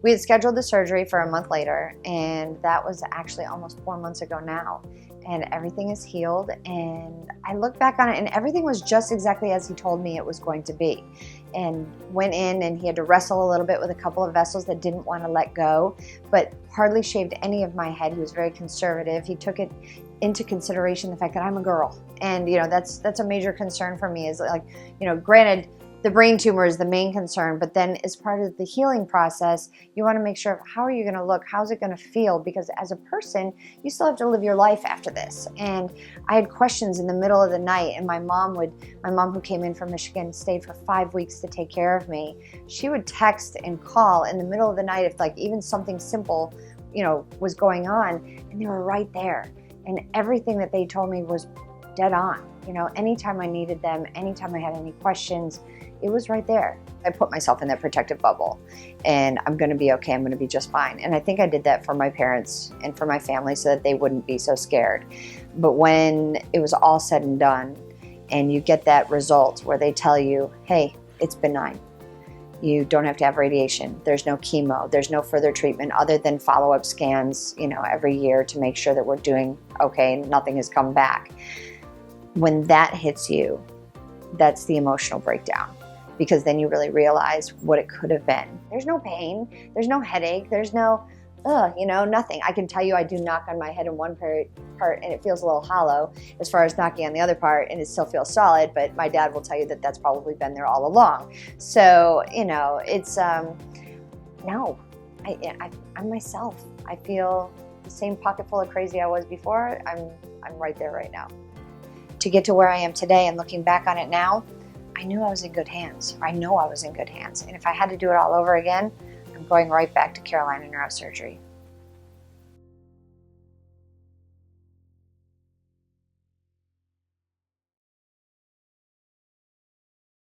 We had scheduled the surgery for a month later, and that was actually almost 4 months ago now. And everything is healed, and I look back on it, and everything was just exactly as he told me it was going to be. And went in, and he had to wrestle a little bit with a couple of vessels that didn't want to let go, but hardly shaved any of my head. He was very conservative. He took it into consideration the fact that I'm a girl, and that's a major concern for me. Is like, granted, the brain tumor is the main concern, but then as part of the healing process, you want to make sure, how are you going to look? How's it going to feel? Because as a person, you still have to live your life after this. And I had questions in the middle of the night, and my mom, who came in from Michigan, stayed for 5 weeks to take care of me. She would text and call in the middle of the night if even something simple, was going on, and they were right there. And everything that they told me was dead on. Anytime I needed them, anytime I had any questions, it was right there. I put myself in that protective bubble, and I'm going to be okay. I'm going to be just fine. And I think I did that for my parents and for my family so that they wouldn't be so scared. But when it was all said and done, and you get that result where they tell you, hey, it's benign. You don't have to have radiation. There's no chemo. There's no further treatment other than follow-up scans, every year to make sure that we're doing okay and nothing has come back. When that hits you, that's the emotional breakdown, because then you really realize what it could have been. There's no pain. There's no headache. There's no, nothing. I can tell you I do knock on my head in one part and it feels a little hollow as far as knocking on the other part, and it still feels solid, but my dad will tell you that that's probably been there all along. So, it's, no, I'm myself. I feel the same pocket full of crazy I was before. I'm right there right now. To get to where I am today and looking back on it now, I knew I was in good hands. I know I was in good hands. And if I had to do it all over again, I'm going right back to Carolina neurosurgery.